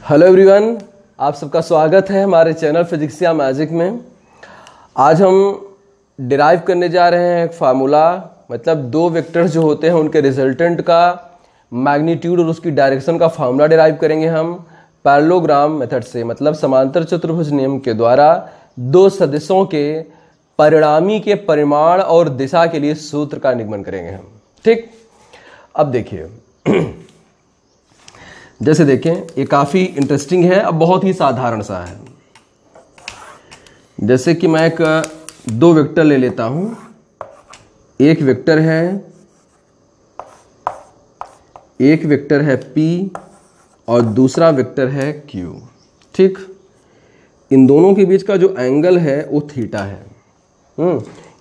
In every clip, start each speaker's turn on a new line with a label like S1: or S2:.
S1: Hello everyone, आप सबका स्वागत है हमारे चैनल फिजिक्स या मैजिक में। आज हम डिराइव करने जा रहे हैं एक फार्मूला, मतलब दो वेक्टर्स जो होते हैं उनके रिजल्टेंट का मैग्नीट्यूड और उसकी डायरेक्शन का फार्मूला डिराइव करेंगे हम पैरेललोग्राम मेथड से, मतलब समांतर चतुर्भुज नियम के द्वारा दो सदिशों के परिणामी के परिमाण और दिशा के लिए सूत्र का निगमन करेंगे हम। ठीक, अब देखिए जैसे देखें ये काफी इंटरेस्टिंग है, अब बहुत ही साधारण सा है। जैसे कि मैं एक दो वेक्टर ले लेता हूं, एक वेक्टर है P और दूसरा वेक्टर है Q। ठीक, इन दोनों के बीच का जो एंगल है वो थीटा है।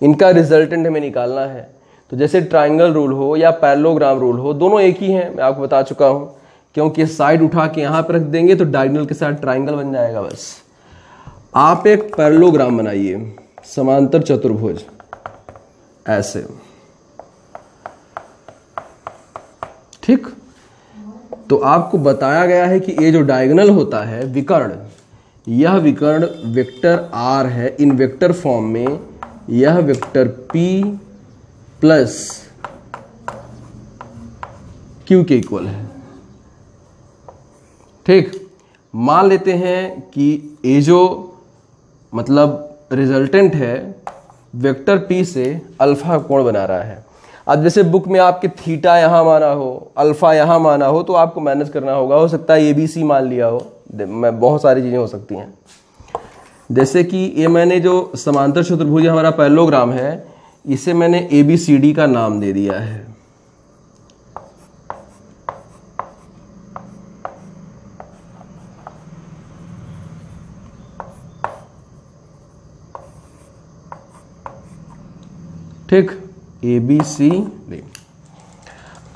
S1: इनका रिजल्टेंट हमें निकालना है। तो जैसे ट्राइंगल रूल हो या पैरेललोग्राम रूल हो, दोनों एक ही हैं, मैं आपको बता चुका हूं, क्योंकि साइड उठा के यहां पर रख देंगे तो डायगोनल के साथ ट्राइंगल बन जाएगा। बस आप एक पैरेललोग्राम बनाइए, समांतर चतुर्भुज ऐसे। ठीक, तो आपको बताया गया है कि ये जो डायगोनल होता है विकर्ण, यह विकर्ण वेक्टर R है। इन वेक्टर फॉर्म में यह वेक्टर P प्लस Q के इक्वल है। ठीक, मान लेते हैं कि ये जो मतलब रिजल्टेंट है वेक्टर P से अल्फा कोण बना रहा है। अब जैसे बुक में आपके थीटा यहां माना हो, अल्फा यहां माना हो, तो आपको मैनेज करना होगा। हो सकता है ABC मान लिया हो, बहुत सारी चीजें हो सकती हैं। जैसे कि ये मैंने जो समांतर चतुर्भुज हमारा पैरेललोग्राम है, इसे मैंने ABCD का नाम दे दिया है। ठीक, ABCD।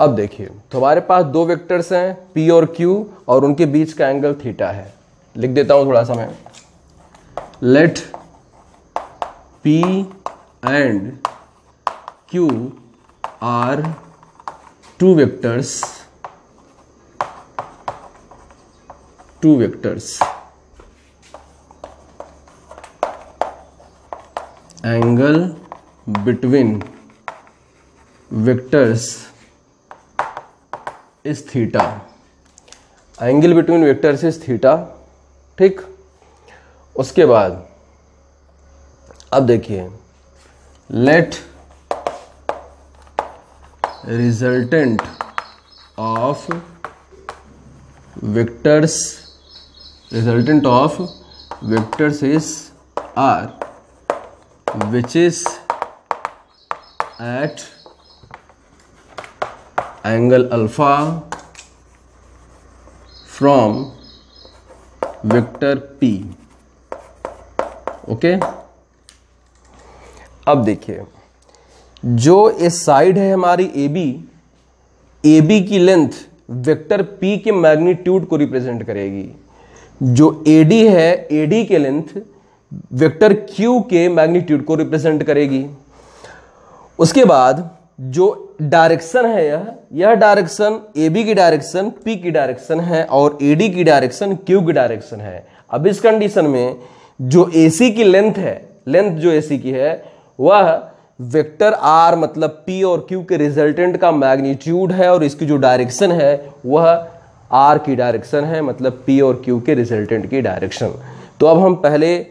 S1: अब देखिए, तो हमारे पास दो वेक्टर्स हैं P और Q और उनके बीच का एंगल थीटा है। लिख देता हूं थोड़ा सा मैं। Let P and Q are two vectors angle between vectors is theta। Angle between vectors is theta. ठीक, उसके बाद अब देखिए, let resultant of vectors is R which is at angle alpha from vector P। Okay, अब देखिए, जो इस side है हमारी AB की लेंथ वेक्टर P के मैग्नीट्यूड को रिप्रेजेंट करेगी। जो AD है, AD के लेंथ वेक्टर Q के मैग्नीट्यूड को रिप्रेजेंट करेगी। उसके बाद जो डायरेक्शन है यह डायरेक्शन AB की डायरेक्शन P की डायरेक्शन है और AD की डायरेक्शन Q की डायरेक्शन है। अब इस कंडीशन में जो AC की लेंथ जो AC की है वह वेक्टर R मतलब P और Q के रिजल्टेंट का मैग्नीट्यूड है और इसकी जो डायरेक्शन है वह R की डायरेक्शन है, मतलब P और Q के रिजल्टेंट की डायरेक्शन। तो अब हम पहले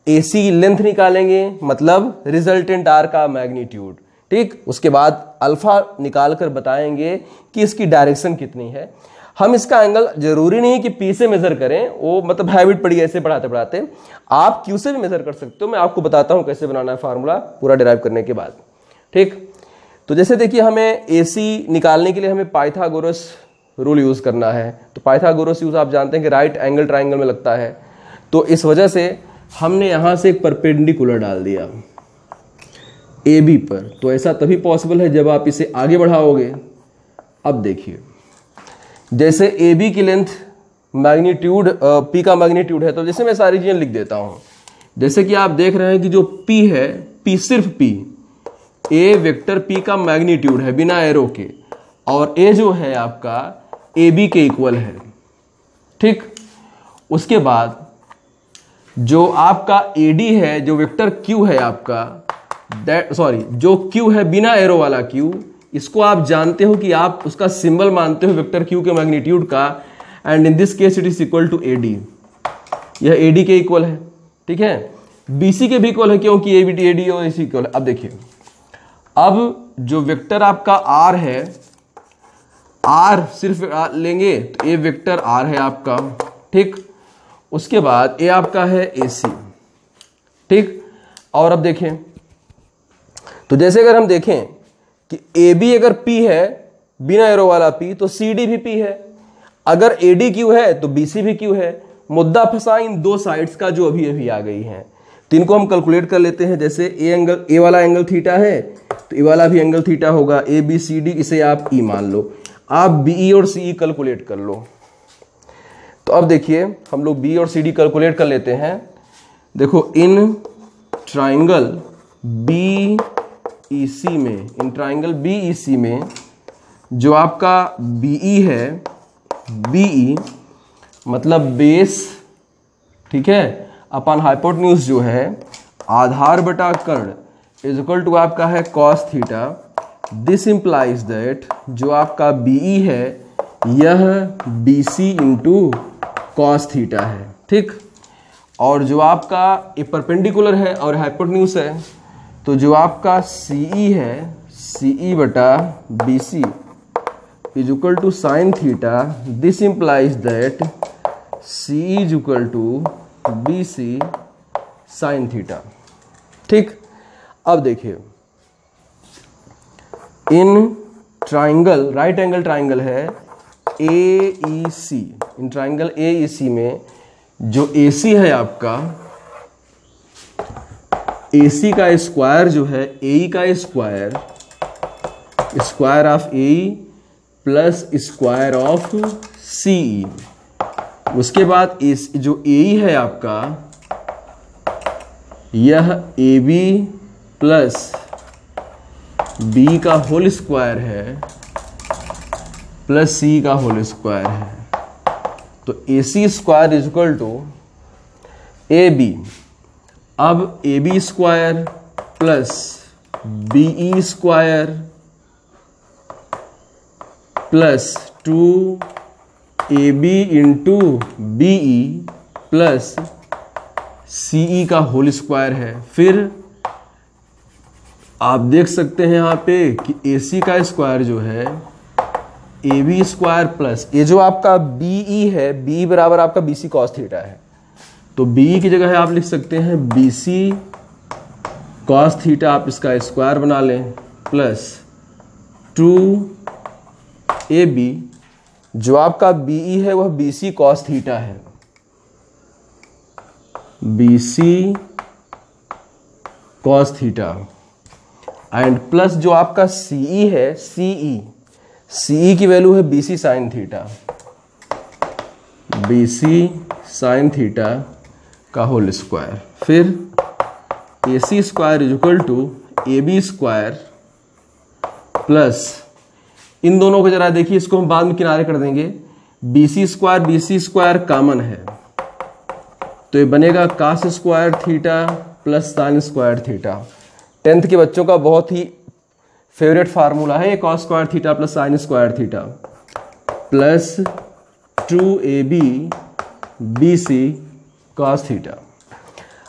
S1: AC लेंथ निकालेंगे, मतलब रिजल्टेंट R का मैग्नीट्यूड। ठीक, उसके बाद अल्फा निकाल कर बताएंगे कि इसकी डायरेक्शन कितनी है। हम इसका एंगल जरूरी नहीं कि P से मेजर करें, वो मतलब हैबिट पड़ी ऐसे पढ़ाते पढ़ाते, आप Q से भी मेजर कर सकते हो। मैं आपको बताता हूं कैसे बनाना है फार्मूला पूरा डिराइव करने के बाद। ठीक, तो जैसे देखिए, हमें AC निकालने के लिए हमें पाइथागोरस रूल यूज करना है। तो पाइथागोरस यूज आप जानते हैं कि राइट एंगल ट्राइंगल में लगता है। तो इस वजह से हमने यहां से एक परपेंडिकुलर डाल दिया AB पर। तो ऐसा तभी पॉसिबल है जब आप इसे आगे बढ़ाओगे। अब देखिए, जैसे AB की लेंथ मैग्नीट्यूड P का मैग्नीट्यूड है, तो जैसे मैं सारी चीजें लिख देता हूं। जैसे कि आप देख रहे हैं कि जो P है, P सिर्फ P, A वेक्टर P का मैग्नीट्यूड है बिना एरो के, और A जो है आपका AB के इक्वल है। ठीक, उसके बाद जो आपका AD है, जो वेक्टर Q है आपका, जो Q है बिना एरो वाला Q, इसको आप जानते हो कि आप उसका सिंबल मानते हो वेक्टर Q के मैग्नीट्यूड का, and in this case it is equal to AD। यह AD के इक्वल है, ठीक है, BC के भी इक्वल है क्योंकि AD और AC इक्वल है। अब देखिए, अब जो वेक्टर आपका R है, R सिर्फ लेंगे तो ये वेक्टर R है आपका, ठीक। उसके बाद ये आपका है AC, ठीक। और अब देखें तो जैसे अगर हम देखें कि AB अगर P है बिना एरो वाला P, तो CD भी P है। अगर AD Q है तो BC भी Q है। मुद्दा फंसा इन दो साइड्स का जो अभी अभी आ गई हैं, तो इनको हम कैलकुलेट कर लेते हैं। जैसे ए वाला एंगल थीटा है तो ए वाला भी एंगल थीटा होगा, ABCD, इसे आप E मान लो। आप BE और CE कैलकुलेट कर लो। तो अब देखिए हम लोग B और CD कैलकुलेट कर लेते हैं। देखो इन ट्राइंगल BEC में, जो आपका BE है, BE मतलब बेस, ठीक है, अपन हाइपोटेन्यूज जो है आधार बटा कर्ण इज इक्वल टू आपका है cos theta. This implies that जो आपका BE है यह BC इंटू कॉस थीटा है, ठीक। और जो आपका ये परपेंडिकुलर है और हाइपोटेन्यूज है, तो जो आपका CE है, CE बटा BC is equal to sine theta. This implies that CE is equal to BC sine theta, ठीक। अब देखिए in triangle, right angle triangle है AEC, इन ट्राइंगल AEC में जो AC है आपका, AC का स्क्वायर जो है AE का square, square of AE plus square of CE। उसके बाद जो AE है आपका, यह AB प्लस B का होल स्क्वायर है प्लस C का होल स्क्वायर है। तो AC square is equal to AB। अब AB square plus BE square plus 2AB into BE plus CE का होल स्क्वायर है। फिर आप देख सकते हैं यहाँ पे कि AC का स्क्वायर जो है AB स्क्वायर प्लस ये जो आपका BE है, BE बराबर आपका BC कॉस थीटा है, तो BE की जगह है आप लिख सकते हैं BC कॉस थीटा, आप इसका स्क्वायर बना लें, प्लस 2AB, जो आपका BE है वह BC कॉस थीटा है, BC cos theta, and plus जो आपका CE है, CE की वैल्यू है BC sine theta, BC sine theta का होल स्क्वायर। फिर AC square is equal to AB square plus, इन दोनों को जरा देखिए, इसको हम बाद में किनारे कर देंगे। BC स्क्वायर कॉमन है, तो ये बनेगा cos square theta plus sine square theta. 10th के बच्चों का बहुत ही फेवरेट फार्मूला है ये cos square theta plus sine square theta, plus 2AB BC cos theta.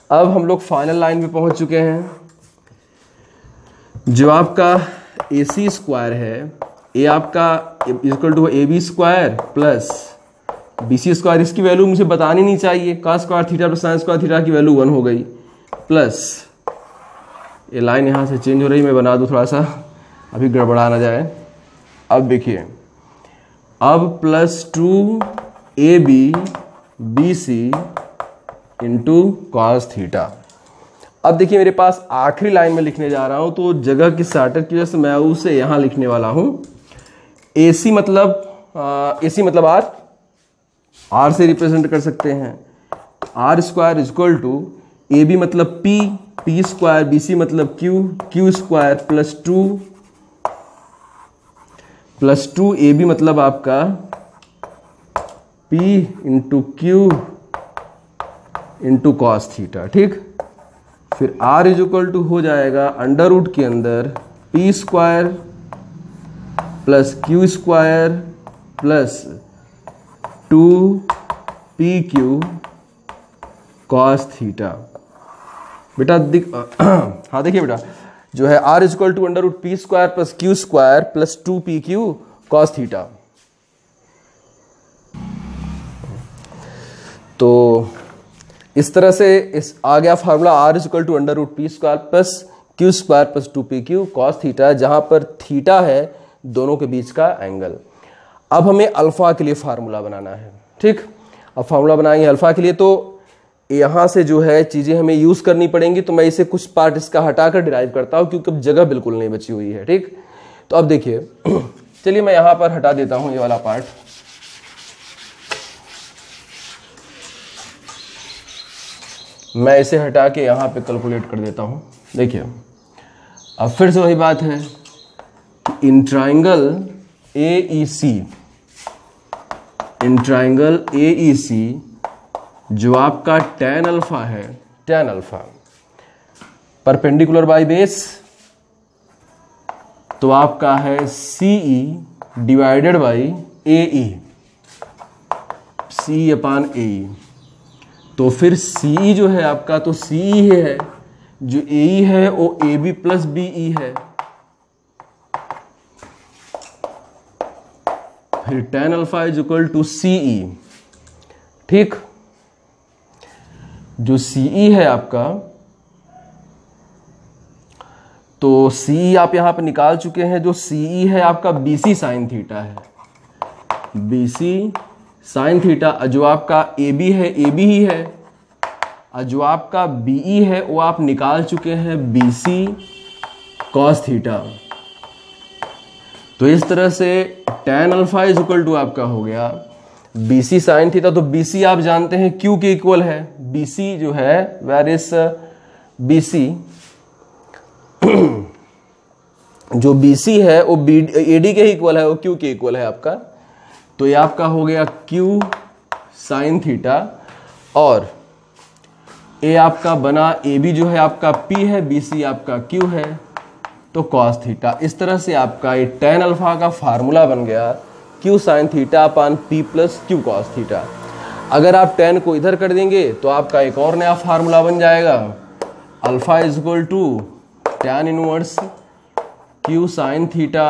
S1: अब हम लोग फाइनल लाइन पे पहुंच चुके हैं। जो आपका AC स्क्वायर है, ये आपका equal to AB square plus BC square, इसकी वैल्यू मुझे बतानी नहीं चाहिए, cos square theta plus sine square theta की वैल्यू 1 हो गई, प्लस ये लाइन यहाँ से चेंज हो रही, मैं बना दूँ थोड़ा सा, अभी गड़बड़ा ना जाए। अब देखिए, अब plus 2AB BC into cos theta. अब देखिए मेरे पास आखिरी लाइन में लिखने जा रहा हूँ, तो जगह की शार्टेज की वजह से मैं उसे यहाँ लिखने वाला हूँ। AC मतलब R से रिप्रेजेंट कर सकते हैं। R square is equal to AB मतलब P स्क्वायर, BC मतलब Q स्क्वायर प्लस 2 AB मतलब आपका P into Q into cos theta, ठीक। फिर r इज इक्वल टू हो जाएगा अंडर रूट के अंदर p square plus q square plus 2pq cos theta. बेटा हाँ देखिए बेटा, जो है r is equal to under root p square plus q square plus 2pq cos theta. तो इस तरह से इस आ गया formula r is equal to under root p square plus q square plus 2pq cos theta, जहां पर theta है दोनों के बीच का एंगल। अब हमें अल्फा के लिए फार्मूला बनाना है, ठीक। अब फार्मूला बनाएंगे अल्फा के लिए, तो यहां से जो है चीजें हमें यूज करनी पड़ेंगी। तो मैं इसे कुछ पार्ट इसका हटाकर डिराइव करता हूं क्योंकि अब जगह बिल्कुल नहीं बची हुई है, ठीक। तो अब देखिए चलिए मैं यहां पर हटा देता हूं ये वाला पार्ट। मैं इसे हटा के यहां पे कैलकुलेट कर देता हूं। देखिए अब फिर से वही बात है, इन triangle AEC, in triangle AEC जो आपका tan अल्फा है, tan alpha perpendicular by base, तो आपका है CE divided by AE, CE upon AE। तो फिर CE जो है आपका, तो CE है, जो AE है वो AB प्लस BE है। फिर tan alpha is equal to CE, ठीक। जो CE है आपका, तो CE आप यहां पे निकाल चुके हैं। जो CE है आपका BC साइन थीटा है, BC साइन थीटा। जो आपका AB है, AB ही है। जो आपका BE है वो आप निकाल चुके हैं BC कॉस थीटा। तो इस तरह से tan alpha is equal to आपका हो गया BC साइन थीटा। तो BC आप जानते हैं Q के इक्वल है। BC जो है वेर इज BC, जो BC है वो AD के इक्वल है, वो Q के इक्वल है आपका। तो ये आपका हो गया Q साइन थीटा, और A आपका बना AB जो है आपका P है, BC आपका Q है, तो cos थीटा। इस तरह से आपका ये tan अल्फा का फार्मूला बन गया Q sine theta upon P plus Q cos theta. अगर आप tan को इधर कर देंगे तो आपका एक और नया फार्मूला बन जाएगा, alpha is equal to tan inverse Q sine theta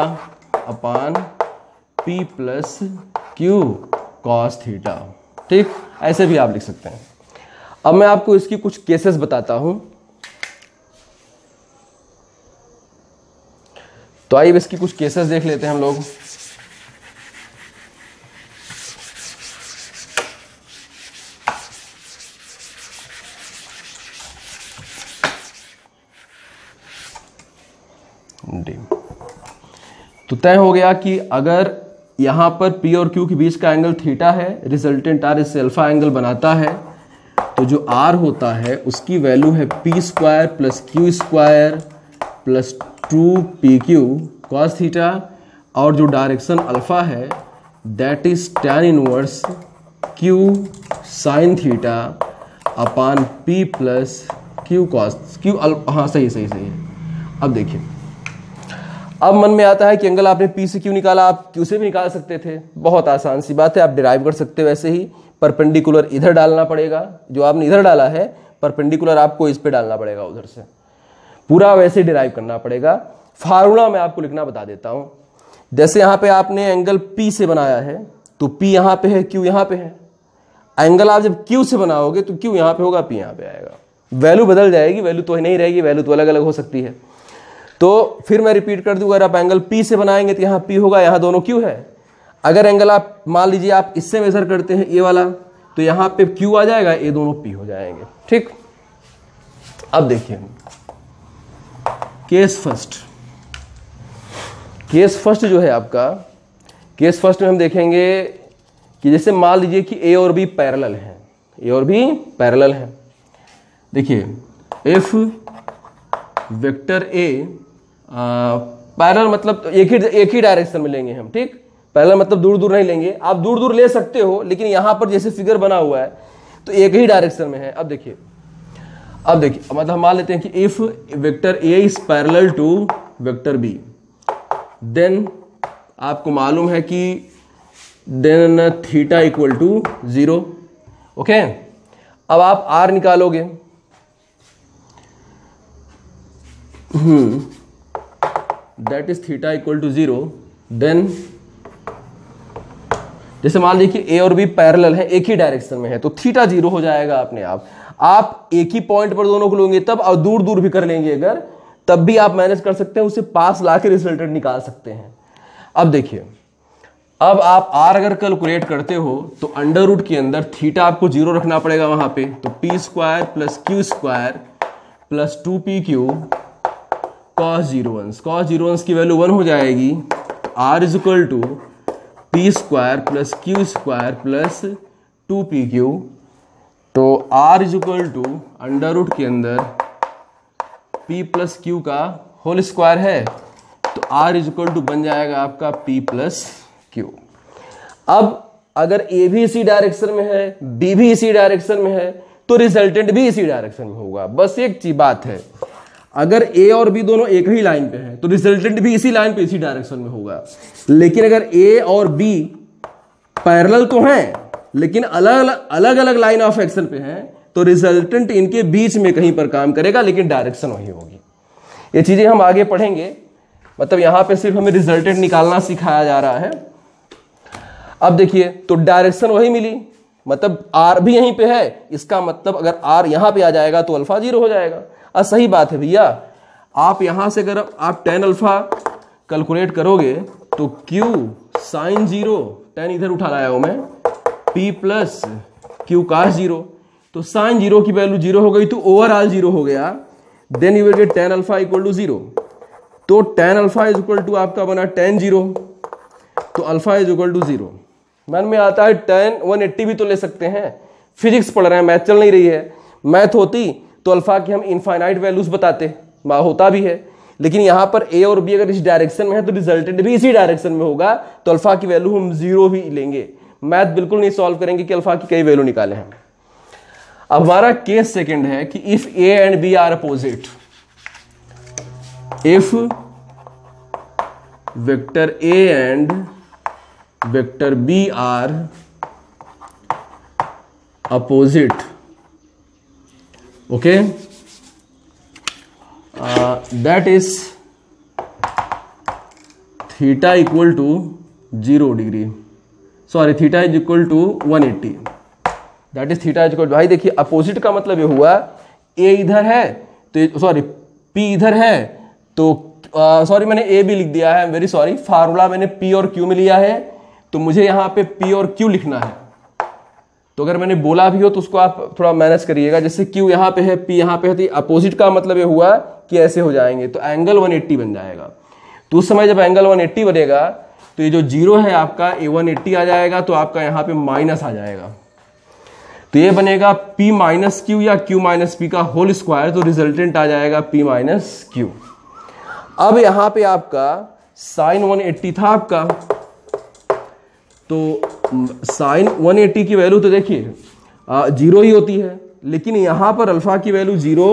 S1: upon P plus Q cos theta, ठीक। ऐसे भी आप लिख सकते हैं। अब मैं आपको इसकी कुछ केसेस बताता हूं। तो आइए इसकी कुछ केसेस देख लेते हैं हम लोग। तो तय हो गया कि अगर यहां पर P और Q के बीच का एंगल थीटा है, रिजल्टेंट R इससे अल्फा एंगल बनाता है, तो जो R होता है उसकी वैल्यू है P square plus Q square plus 2pq cos theta, और जो डायरेक्शन अल्फा है that is tan inverse Q sine theta upon P plus Q cos Q हाँ सही है। अब देखिए, अब मन में आता है कि एंगल आपने P से Q निकाला, आप Q से भी निकाल सकते थे। बहुत आसान सी बात है, आप डिराइव कर सकते हो। वैसे ही परपेंडिकुलर इधर डालना पड़ेगा, जो आपने इधर डाला है परपेंडिकुलर आपको इस पे डालना पड़ेगा उधर से, पूरा वैसे डिराइव करना पड़ेगा। फार्मूला मैं आपको लिखना बता देता हूं। जैसे यहां पे आपने एंगल P से बनाया है, तो P यहां पे है, Q यहां पे है। एंगल आप जब Q से बनाओगे तो Q यहां पे होगा, P यहां पे आएगा। वैल्यू बदल जाएगी, वैल्यू तो नहीं रहेगी, वैल्यू तो अलग अलग हो सकती है। तो फिर मैं रिपीट कर दूं, अगर आप एंगल P से बनाएंगे तो यहां P होगा, यहां दोनों Q है। अगर एंगल आप मान लीजिए आप इससे मेजर करते हैं ये वाला, तो यहां पे Q आ जाएगा, ये दोनों P हो जाएंगे, ठीक। अब देखिए केस फर्स्ट जो है आपका, केस फर्स्ट में हम देखेंगे कि जैसे मान लीजिए कि A और B पैरेलल हैं, A और B पैरेलल हैं। देखिए इफ वेक्टर A पैरेलल मतलब एक ही डायरेक्शन में लेंगे हम, ठीक। पैरेलल मतलब दूर दूर नहीं लेंगे, आप दूर दूर ले सकते हो, लेकिन यहां पर जैसे फिगर बना हुआ है तो एक ही डायरेक्शन में है। अब देखिए मतलब हम मान लेते हैं कि if vector A is parallel to vector B, then आपको मालूम है कि then theta equal to 0। Okay, अब आप आर निकालोगे, that is theta equal to 0। Then जैसे मान लीजिए कि ए और बी पैरेलल है, एक ही डायरेक्शन में है, तो थीटा 0 हो जाएगा अपने आप। आप एक ही पॉइंट पर दोनों को लोगे तब, और दूर दूर भी कर लेंगे अगर, तब भी आप मैनेज कर सकते हैं, उसे पास लाके रिजल्टेंट निकाल सकते हैं। अब देखिए, अब आप आर अगर कैलकुलेट करते हो तो अंडर रूट के अंदर थीटा आपको 0 रखना पड़ेगा वहां पे, तो p square plus q square plus 2p q cos 0 की वैल्यू 1 हो जाएगी। R is equal to p square plus q square plus 2pq, तो R is equal to under root के अंदर p प्लस क्यू का होल स्क्वायर है, तो R is equal to बन जाएगा आपका p प्लस क्यू। अब अगर ए भी इसी डायरेक्शन में है, बी भी इसी डायरेक्शन में है, तो रिजल्टेंट भी इसी डायरेक्शन में होगा। बस एक चीज बात है, अगर ए और बी दोनों एक ही लाइन पे हैं तो रिजल्टेंट भी इसी लाइन पे इसी डायरेक्शन में होगा। लेकिन अगर ए और बी पैरेलल तो हैं लेकिन अलग अलग लाइन ऑफ एक्शन पे हैं, तो रिजल्टेंट इनके बीच में कहीं पर काम करेगा, लेकिन डायरेक्शन वही होगी। ये चीजें हम आगे पढ़ेंगे, मतलब यहां पे सिर्फ हमें रिजल्टेंट निकालना सिखाया जा रहा है। अब देखिए, तो डायरेक्शन वही मिली, मतलब आर भी यहीं पे है, इसका मतलब अगर आर यहां पे आ जाएगा तो अल्फा 0 हो जाएगा। सही बात है भैया, आप यहां से अगर आप tan अल्फा कैलकुलेट करोगे तो Q sin 0, tan इधर उठा लाया हूं मैं, P प्लस Q cos 0, तो sin 0 की वैल्यू 0 हो गई तो ओवरऑल 0 हो गया। Then you will get tan alpha equal to 0, तो tan alpha is equal to आपका बना tan 0, तो अल्फा इज इक्वल टू 0। मन में आता है tan 180 भी तो ले सकते हैं, फिजिक्स पढ़ रहे हैं, मैथ चल नहीं रही है। मैथ होती तो अल्फा की हम इनफाइनाइट वैल्यूज बताते, होता भी है, लेकिन यहां पर ए और बी अगर इस डायरेक्शन में है तो रिजल्टेंट भी इसी डायरेक्शन में होगा, तो अल्फा की वैल्यू हम 0 भी लेंगे। मैथ बिल्कुल नहीं सॉल्व करेंगे कि अल्फा की कई वैल्यू निकाले हैं। अब हमारा केस सेकंड है कि if A and B are opposite, if vector A and vector B are opposite, okay, that is theta equal to 0 degree, sorry theta is equal to 180, that is theta is equal to, भाई देखिए opposite का मतलब ये हुआ ए इधर है तो sorry P इधर है, तो सॉरी मैंने ए भी लिख दिया है, वेरी सॉरी, फार्मूला मैंने पी और क्यू में लिया है, तो मुझे यहां पे पी और क्यू लिखना है। तो अगर मैंने बोला भी हो तो उसको आप थोड़ा मैनेज करिएगा, जैसे Q यहां पे है, P यहां पे है, तो अपोजिट का मतलब ये हुआ कि ऐसे हो जाएंगे, तो एंगल 180 बन जाएगा। तो उस समय जब एंगल 180 बनेगा तो ये जो 0 है आपका ये 180 आ जाएगा, तो आपका यहां पे माइनस आ जाएगा, तो ये बनेगा P माइनस क्यू या Q माइनस P का होल स्क्वायर, तो रिजल्टेंट आ जाएगा P माइनस क्यू। अब यहां पे आपका साइन 180 था आपका, तो साइन 180 की वैल्यू तो देखिए 0 ही होती है, लेकिन यहां पर अल्फा की वैल्यू 0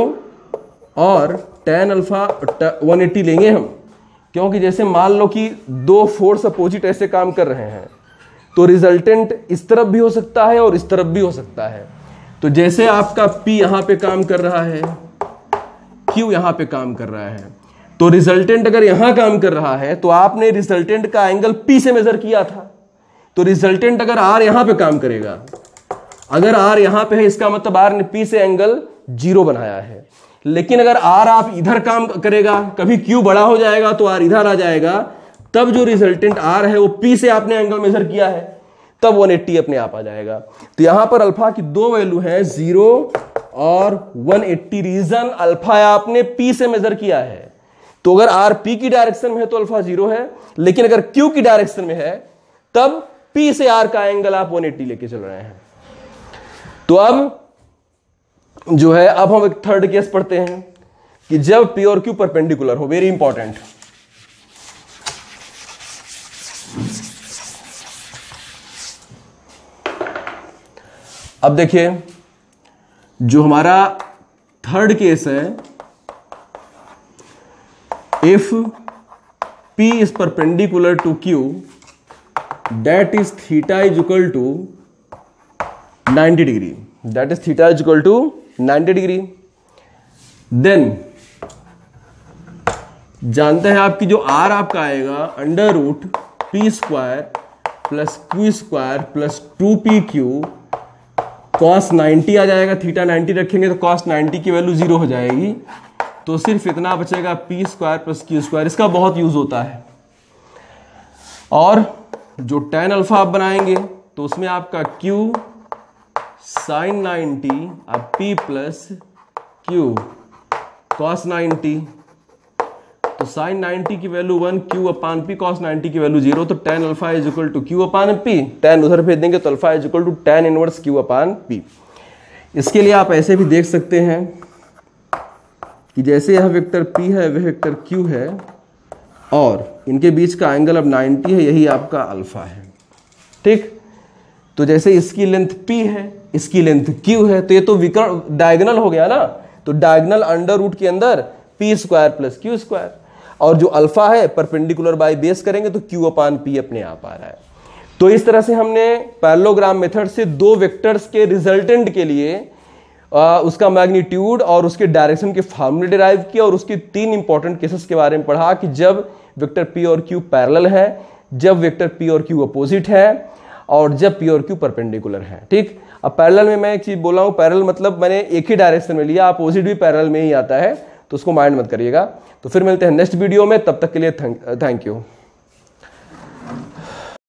S1: और tan अल्फा 180 लेंगे हम, क्योंकि जैसे मान लो कि दो फोर्स अपोजिट ऐसे काम कर रहे हैं, तो रिजल्टेंट इस तरफ भी हो सकता है और इस तरफ भी हो सकता है। तो जैसे आपका P यहां पे काम कर रहा है, Q यहां पे काम कर रहा है, तो रिजल्टेंट अगर यहां काम कर रहा है तो आपने रिजल्टेंट का एंगल P से मेजर किया था, तो रिजल्टेंट अगर R यहां पे काम करेगा, अगर R यहां पे है इसका मतलब R ने P से एंगल 0 बनाया है। लेकिन अगर R आप इधर काम करेगा, कभी Q बड़ा हो जाएगा तो R इधर आ जाएगा, तब जो रिजल्टेंट R है वो P से आपने एंगल मेजर किया है, तब 180 अपने आप आ जाएगा। तो यहां पर अल्फा की दो वैल्यू है 0 और 180, रीजन अल्फा आपने P से मेजर किया है। तो अगर R P की डायरेक्शन में है तो अल्फा 0 है, लेकिन अगर Q की डायरेक्शन में है तब P से R का एंगल आप 180 लेके चल रहे हैं। तो अब जो है, अब हम एक थर्ड केस पढ़ते हैं कि जब P और Q परपेंडिकुलर हो, वेरी इंपॉर्टेंट। अब देखिए जो हमारा थर्ड केस है, if P is perpendicular to Q, that is theta is equal to 90 degree. That is theta is equal to 90 degree. Then जानते हैं आपकी जो R आपका आएगा under root p square plus q square plus 2pq cos 90 आ जाएगा। Theta 90 रखेंगे तो cos 90 की वैल्यू 0 हो जाएगी, तो सिर्फ इतना बचेगा P square plus q square. इसका बहुत यूज होता है। और जो tan अल्फा आप बनाएंगे तो उसमें आपका q sin 90 अब p प्लस q cos 90, तो sin 90 की value 1, q upon p, cos 90 की वैल्यू 0, तो tan alpha is equal to q upon p। tan उधर भेज देंगे तो alpha is equal to tan inverse q upon p। इसके लिए आप ऐसे भी देख सकते हैं कि जैसे यह वेक्टर p है वह वेक्टर q है और इनके बीच का एंगल अब 90 है, यही आपका अल्फा है। ठीक, तो जैसे इसकी लेंथ p है, इसकी लेंथ q है, तो ये तो विकर्ण डायगोनल हो गया ना, तो डायगोनल अंडर रूट के अंदर p square plus q square, और जो अल्फा है परपेंडिकुलर बाय बेस करेंगे तो q अपान p अपने आप आ रहा है। तो इस तरह से हमने पैरेललोग्राम मेथड से दो वेक्टर्स के रिजल्टेंट के लिए उसका मैग्नीट्यूड और उसके डायरेक्शन के फार्मूले डिराइव किया, और उसके तीन इंपॉर्टेंट केसेस के बारे में पढ़ा कि जब वेक्टर p और q पैरेलल है, जब वेक्टर p और q अपोजिट है, और जब p और q परपेंडिकुलर है। ठीक, अब पैरेलल में मैं एक चीज बोला हूं, पैरेलल मतलब मैंने एक ही डायरेक्शन में लिया, अपोजिट भी पैरेलल में ही आता है, तो उसको माइंड मत करिएगा। तो फिर मिलते हैं नेक्स्ट वीडियो में, तब तक के लिए थैंक यू।